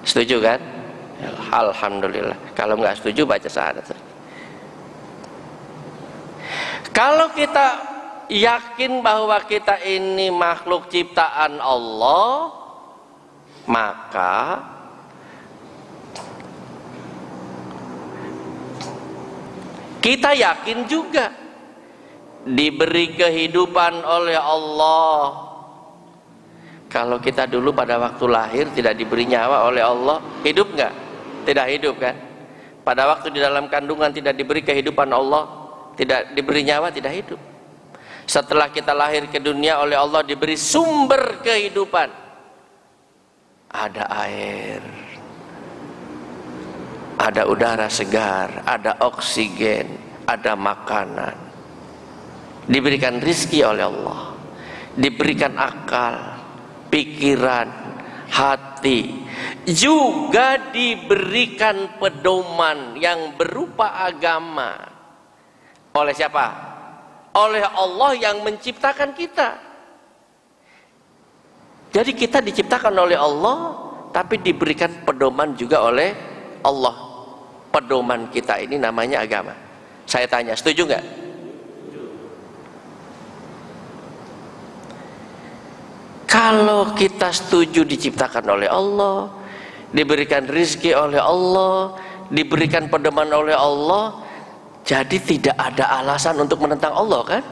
Setuju kan? Alhamdulillah. Kalau nggak setuju baca syahadat. Kalau kita yakin bahwa kita ini makhluk ciptaan Allah, maka kita yakin juga diberi kehidupan oleh Allah. Kalau kita dulu pada waktu lahir tidak diberi nyawa oleh Allah, hidup nggak? Tidak hidup kan? Pada waktu di dalam kandungan tidak diberi kehidupan Allah, tidak diberi nyawa, tidak hidup. Setelah kita lahir ke dunia oleh Allah diberi sumber kehidupan. Ada air, ada udara segar, ada oksigen, ada makanan. Diberikan rizki oleh Allah, diberikan akal, pikiran, hati, juga diberikan pedoman yang berupa agama. Oleh siapa? Oleh Allah yang menciptakan kita. Jadi kita diciptakan oleh Allah, tapi diberikan pedoman juga oleh Allah. Pedoman kita ini namanya agama. Saya tanya, setuju nggak? Kalau kita setuju diciptakan oleh Allah, diberikan rizki oleh Allah, diberikan pedoman oleh Allah, jadi tidak ada alasan untuk menentang Allah kan?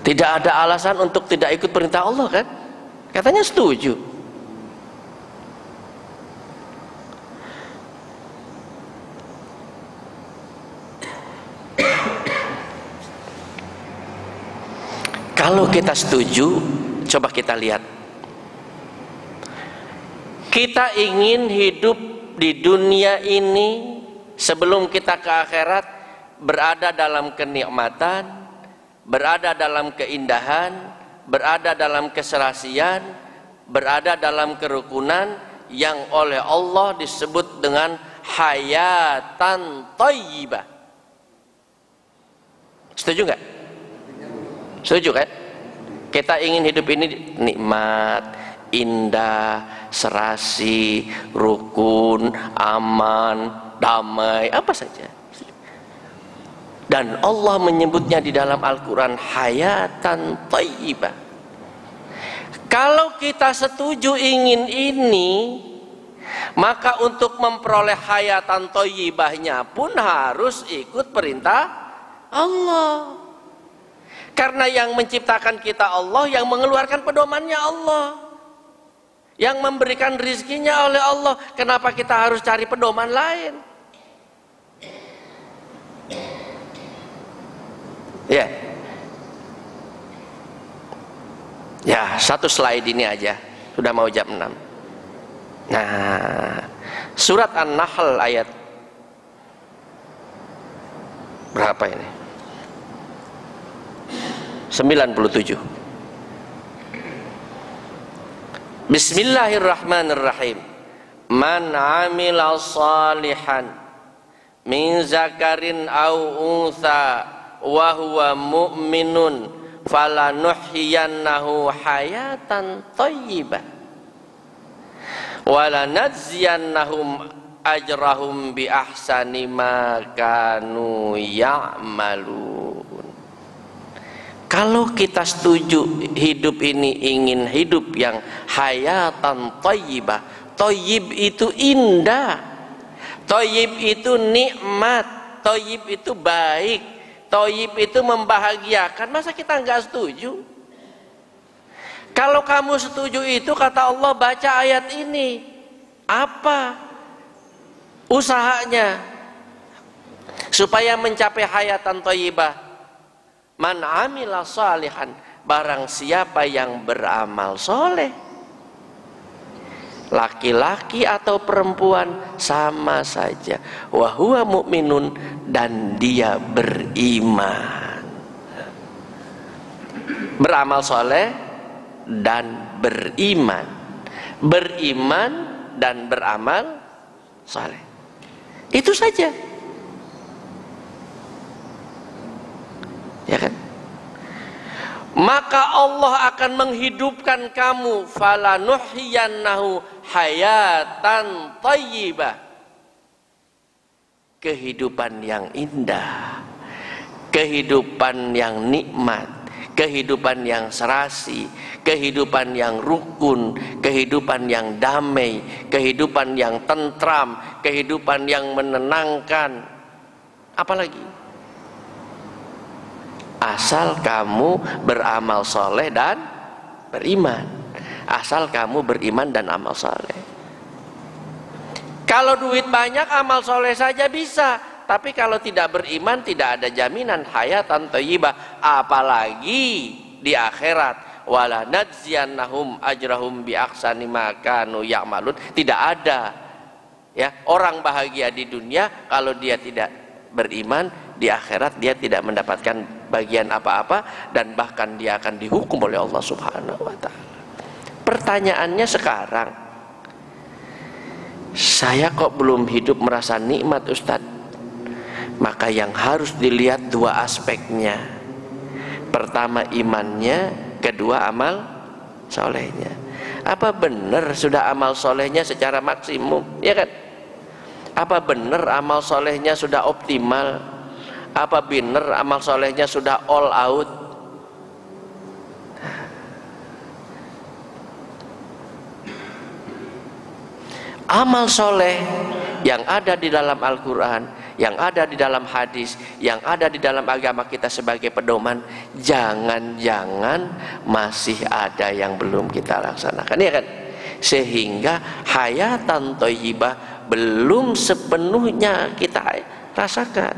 Tidak ada alasan untuk tidak ikut perintah Allah kan? Katanya setuju. Kalau kita setuju, coba kita lihat Kita ingin hidup di dunia ini sebelum kita ke akhirat berada dalam kenikmatan, berada dalam keindahan, berada dalam keserasian, berada dalam kerukunan yang oleh Allah disebut dengan hayatan thayyibah. Setuju nggak? Setuju kan? Kita ingin hidup ini nikmat, indah, serasi, rukun, aman, damai, apa saja. Dan Allah menyebutnya di dalam Al-Quran hayatan thayyibah. Kalau kita setuju ingin ini, maka untuk memperoleh hayatan thayyibahnya pun harus ikut perintah Allah. Karena yang menciptakan kita Allah, yang mengeluarkan pedomannya Allah, yang memberikan rizkinya oleh Allah. Kenapa kita harus cari pedoman lain? Ya, ya, satu slide ini aja, sudah mau jam 6. Nah, surat An-Nahl ayat berapa ini? 97. Bismillahirrahmanirrahim. Man amila salihan min zakarin au untha wa huwa mu'minun falanuhyiyannahu hayatan thayyibah wa lanajziyannahum ajrahum bi ahsani ma kanu ya'malun. Kalau kita setuju hidup ini ingin hidup yang hayatan thayyibah, thayyib itu indah, thayyib itu nikmat, thayyib itu baik, thayyib itu membahagiakan. Masa kita nggak setuju? Kalau kamu setuju itu, kata Allah, baca ayat ini. Apa usahanya supaya mencapai hayatan thayyibah? Man amila salihan, barang siapa yang beramal soleh, laki-laki atau perempuan sama saja, wa huwa mu'minun, dan dia beriman. Beramal soleh dan beriman, beriman dan beramal soleh, itu saja. Ya kan? Maka Allah akan menghidupkan kamu, falanuhyiyannahu hayatan thayyibah, kehidupan yang indah, kehidupan yang nikmat, kehidupan yang serasi, kehidupan yang rukun, kehidupan yang damai, kehidupan yang tentram, kehidupan yang menenangkan. Apalagi? Asal kamu beramal soleh dan beriman. Asal kamu beriman dan amal soleh. Kalau duit banyak, amal soleh saja bisa. Tapi kalau tidak beriman, tidak ada jaminan hayatan thayyibah. Apalagi di akhirat. Wala najziyannahum ajrahum bi ahsani ma kanu ya'malun. Tidak ada, ya, orang bahagia di dunia kalau dia tidak beriman, di akhirat dia tidak mendapatkan bagian apa-apa, dan bahkan dia akan dihukum oleh Allah Subhanahu wa ta'ala. Pertanyaannya sekarang, saya kok belum hidup merasa nikmat, Ustadz? Maka yang harus dilihat dua aspeknya. Pertama imannya, kedua amal solehnya. Apa benar sudah amal solehnya secara maksimum? Ya kan? Apa benar amal solehnya sudah optimal? Apa benar amal solehnya sudah all out? Amal soleh yang ada di dalam Al-Quran, yang ada di dalam hadis, yang ada di dalam agama kita sebagai pedoman, jangan-jangan masih ada yang belum kita laksanakan, ya kan? Sehingga hayatan thayyibah belum sepenuhnya kita rasakan.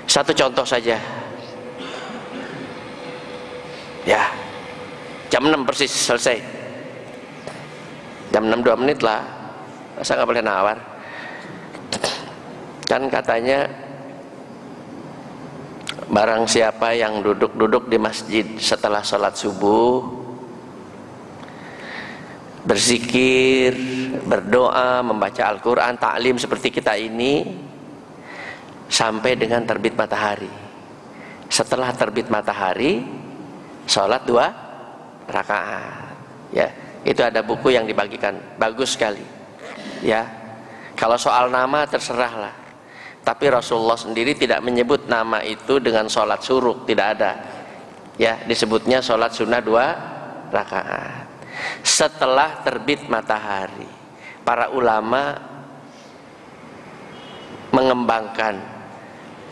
Satu contoh saja, ya, Jam 6 persis selesai. Jam 6 2 menit lah. Masa nggak boleh nawar? Kan katanya barang siapa yang duduk-duduk di masjid setelah sholat subuh, berzikir, berdoa, membaca Al-Quran, taklim seperti kita ini, sampai dengan terbit matahari. Setelah terbit matahari, sholat 2 rakaat. Ya, itu ada buku yang dibagikan, bagus sekali. Ya, kalau soal nama terserahlah. Tapi Rasulullah sendiri tidak menyebut nama itu dengan sholat suruk, tidak ada. Ya, disebutnya sholat sunnah 2 rakaat. Setelah terbit matahari, para ulama mengembangkan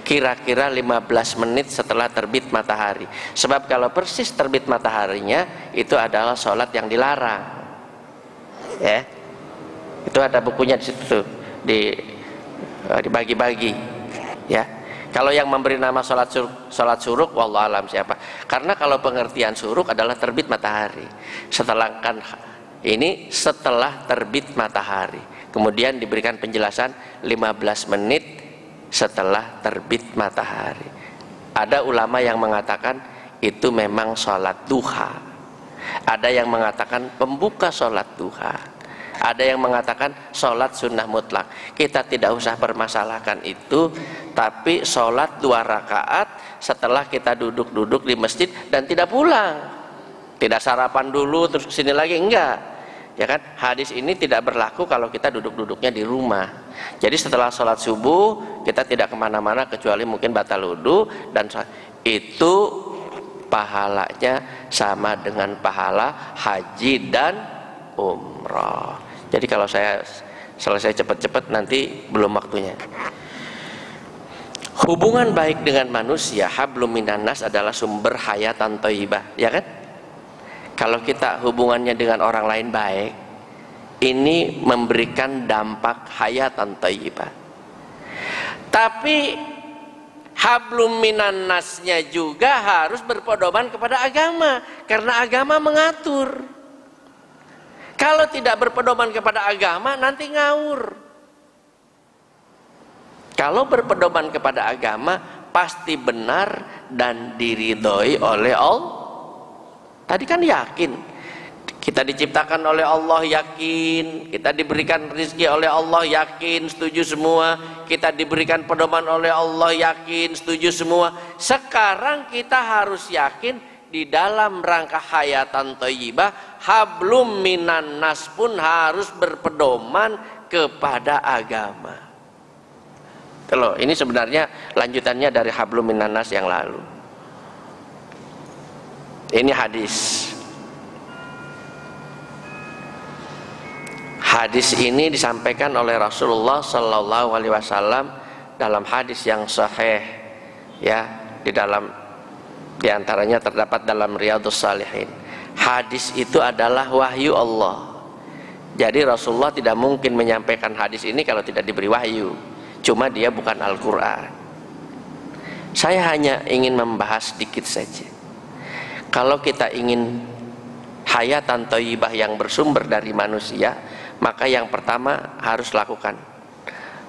kira-kira 15 menit setelah terbit matahari. Sebab kalau persis terbit mataharinya, itu adalah sholat yang dilarang. Ya, itu ada bukunya di situ, dibagi-bagi. Ya, kalau yang memberi nama sholat suruk, wallahu alam siapa. Karena kalau pengertian suruk adalah terbit matahari. Sedangkan ini setelah terbit matahari. Kemudian diberikan penjelasan 15 menit setelah terbit matahari. Ada ulama yang mengatakan itu memang sholat duha. Ada yang mengatakan pembuka sholat duha. Ada yang mengatakan sholat sunnah mutlak. Kita tidak usah permasalahkan itu. Tapi sholat 2 rakaat setelah kita duduk-duduk di masjid dan tidak pulang, tidak sarapan dulu terus kesini lagi, enggak. Ya kan, hadis ini tidak berlaku kalau kita duduk-duduknya di rumah. Jadi setelah sholat subuh kita tidak kemana-mana kecuali mungkin batal wudu, dan itu pahalanya sama dengan pahala haji dan umroh. Jadi kalau saya selesai cepat-cepat nanti belum waktunya. Hubungan baik dengan manusia, hablum minan nas, adalah sumber hayatan thayyibah, ya kan? Kalau kita hubungannya dengan orang lain baik, ini memberikan dampak hayatan thayyibah. Tapi hablum minan nasnya juga harus berpedoman kepada agama, karena agama mengatur. Kalau tidak berpedoman kepada agama, nanti ngawur. Kalau berpedoman kepada agama, pasti benar dan diridhoi oleh Allah. Tadi kan yakin, kita diciptakan oleh Allah, yakin. Kita diberikan rezeki oleh Allah, yakin, setuju semua. Kita diberikan pedoman oleh Allah, yakin, setuju semua. Sekarang kita harus yakin di dalam rangka hayatan thayyibah, hablum minan nas pun harus berpedoman kepada agama. Kalau ini sebenarnya lanjutannya dari hablum minan nas yang lalu. Ini hadis. Hadis ini disampaikan oleh Rasulullah Sallallahu Alaihi Wasallam dalam hadis yang sahih, ya, di antaranya terdapat dalam Riyadhus Shalihin. Hadis itu adalah wahyu Allah. Jadi Rasulullah tidak mungkin menyampaikan hadis ini kalau tidak diberi wahyu. Cuma dia bukan Al-Quran. Saya hanya ingin membahas sedikit saja. Kalau kita ingin hayatan thayyibah yang bersumber dari manusia, maka yang pertama harus lakukan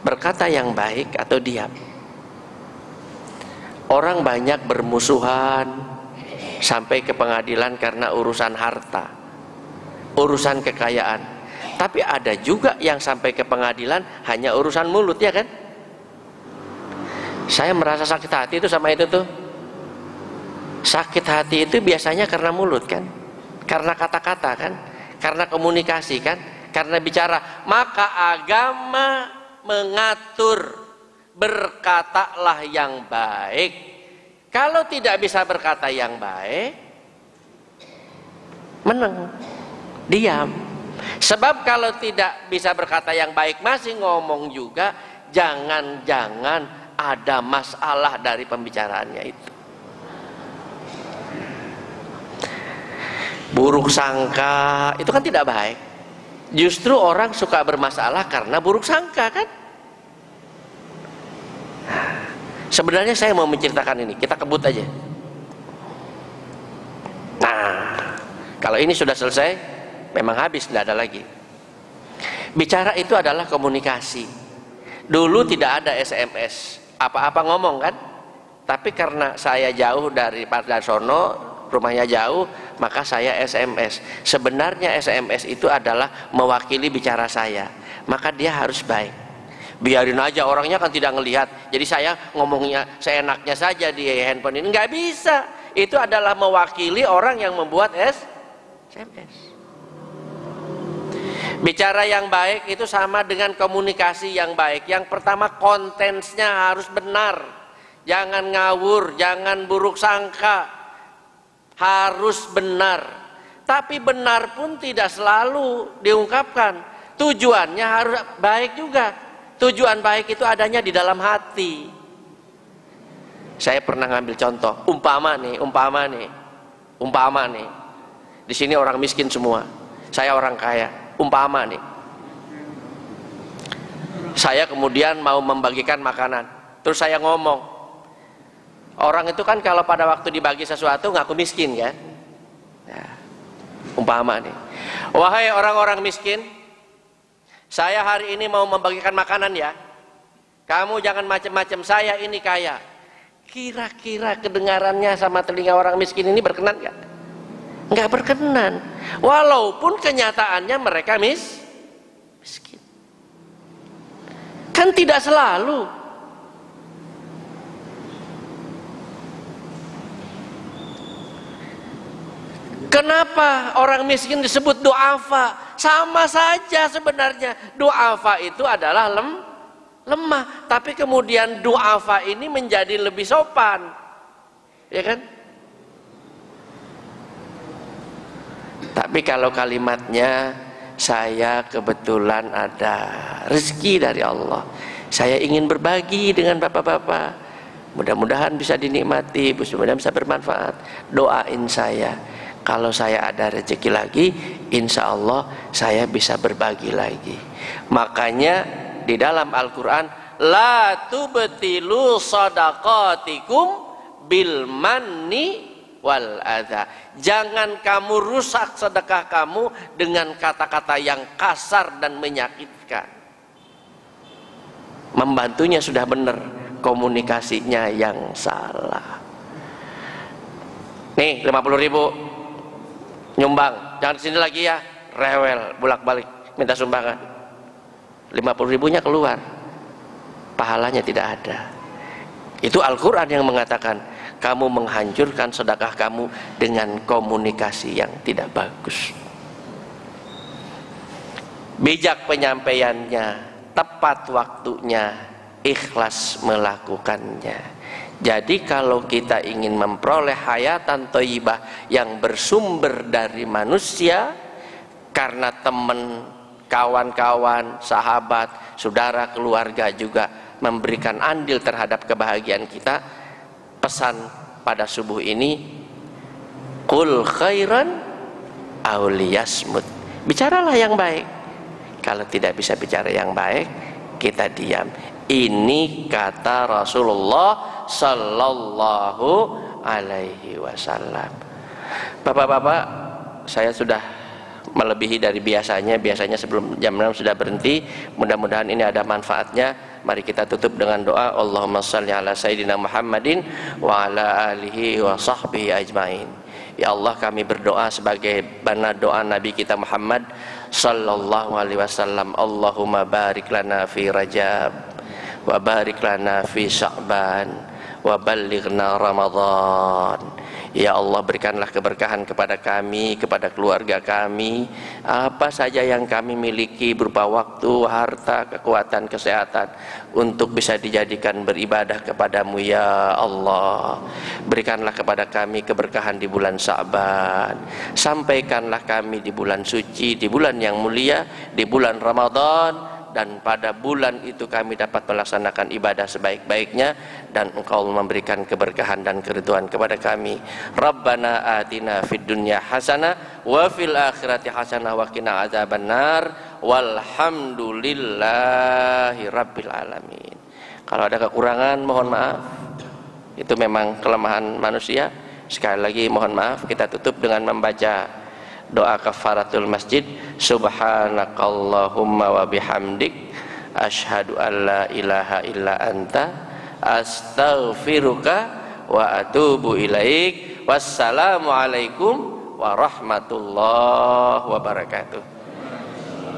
berkata yang baik atau diam. Orang banyak bermusuhan sampai ke pengadilan karena urusan harta, urusan kekayaan. Tapi ada juga yang sampai ke pengadilan hanya urusan mulut, ya kan? Saya merasa sakit hati itu sama itu tuh. Sakit hati itu biasanya karena mulut kan, karena kata-kata kan, karena komunikasi kan, karena bicara. Maka agama mengatur, berkatalah yang baik. Kalau tidak bisa berkata yang baik, meneng, diam. Sebab kalau tidak bisa berkata yang baik masih ngomong juga, jangan-jangan ada masalah dari pembicaraannya itu. Buruk sangka itu kan tidak baik. Justru orang suka bermasalah karena buruk sangka kan. Sebenarnya saya mau menceritakan ini, kita kebut aja. Nah, Kalau ini sudah selesai, memang habis, tidak ada lagi. Bicara itu adalah komunikasi. Dulu tidak ada SMS, apa-apa ngomong kan. Tapi karena saya jauh dari Sono, rumahnya jauh, maka saya SMS. Sebenarnya SMS itu adalah mewakili bicara saya, maka dia harus baik. Biarin aja, orangnya kan tidak ngelihat, jadi saya ngomongnya seenaknya saja di handphone ini, nggak bisa. Itu adalah mewakili orang yang membuat SMS. Bicara yang baik itu sama dengan komunikasi yang baik. Yang pertama, kontennya harus benar, jangan ngawur, jangan buruk sangka, harus benar. Tapi benar pun tidak selalu diungkapkan, tujuannya harus baik juga. Tujuan baik itu adanya di dalam hati. Saya pernah ngambil contoh, umpama nih, di sini orang miskin semua, saya orang kaya. Umpama nih, saya kemudian mau membagikan makanan, terus saya ngomong, orang itu kan kalau pada waktu dibagi sesuatu ngaku miskin kan. Ya, umpama nih, wahai orang-orang miskin, saya hari ini mau membagikan makanan ya, kamu jangan macam-macam, saya ini kaya. Kira-kira kedengarannya sama telinga orang miskin ini berkenan gak? Nggak berkenan, walaupun kenyataannya mereka miskin. Kan tidak selalu. Kenapa orang miskin disebut du'afa? Sama saja sebenarnya, du'afa itu adalah lemah, tapi kemudian du'afa ini menjadi lebih sopan, ya kan? Tapi kalau kalimatnya, saya kebetulan ada rezeki dari Allah, saya ingin berbagi dengan bapak-bapak, mudah-mudahan bisa dinikmati, mudah-mudahan bisa bermanfaat, doain saya, kalau saya ada rezeki lagi, insya Allah saya bisa berbagi lagi. Makanya di dalam Al-Quran, la tubtilu sadaqatikum bil manni wal adha. Jangan kamu rusak sedekah kamu dengan kata-kata yang kasar dan menyakitkan. Membantunya sudah benar, komunikasinya yang salah. Nih 50.000 nyumbang, jangan kesini lagi ya, rewel bolak-balik minta sumbangan. 50.000-nya keluar, pahalanya tidak ada. Itu Al-Quran yang mengatakan kamu menghancurkan sedekah kamu dengan komunikasi yang tidak bagus. Bijak penyampaiannya, tepat waktunya, ikhlas melakukannya. Jadi kalau kita ingin memperoleh hayatan thayyibah yang bersumber dari manusia, karena teman, kawan-kawan, sahabat, saudara, keluarga juga memberikan andil terhadap kebahagiaan kita. Pesan pada subuh ini, qul khairan aw liyasmut, bicaralah yang baik. Kalau tidak bisa bicara yang baik, kita diam. Ini kata Rasulullah sallallahu alaihi wasallam. Bapak-bapak, saya sudah melebihi dari biasanya. Biasanya sebelum jam 6 sudah berhenti. Mudah-mudahan ini ada manfaatnya. Mari kita tutup dengan doa. Allahumma shalli ala sayyidina Muhammadin wa ala alihi wa sahbihi ajmain. Ya Allah, kami berdoa sebagaimana doa Nabi kita Muhammad sallallahu alaihi wasallam. Allahumma barik lana fi Rajab wa barik lana fi Sya'ban wa ballighna Ramadan. Ya Allah, berikanlah keberkahan kepada kami, kepada keluarga kami, apa saja yang kami miliki berupa waktu, harta, kekuatan, kesehatan, untuk bisa dijadikan beribadah kepadamu ya Allah. Berikanlah kepada kami keberkahan di bulan Sya'ban, sampaikanlah kami di bulan suci, di bulan yang mulia, di bulan Ramadan, dan pada bulan itu kami dapat melaksanakan ibadah sebaik-baiknya, dan Engkau memberikan keberkahan dan keridhaan kepada kami. Rabbana atina fid dunya hasanah wa fil akhirati hasanah wa qina adzabannar walhamdulillahi rabbil alamin. Kalau ada kekurangan mohon maaf, itu memang kelemahan manusia. Sekali lagi mohon maaf. Kita tutup dengan membaca doa kafaratul masjid, subhanakallahumma wa bihamdik asyhadu an la ilaha illa anta astaghfiruka wa atubu ilaik. Wassalamualaikum warahmatullahi wabarakatuh.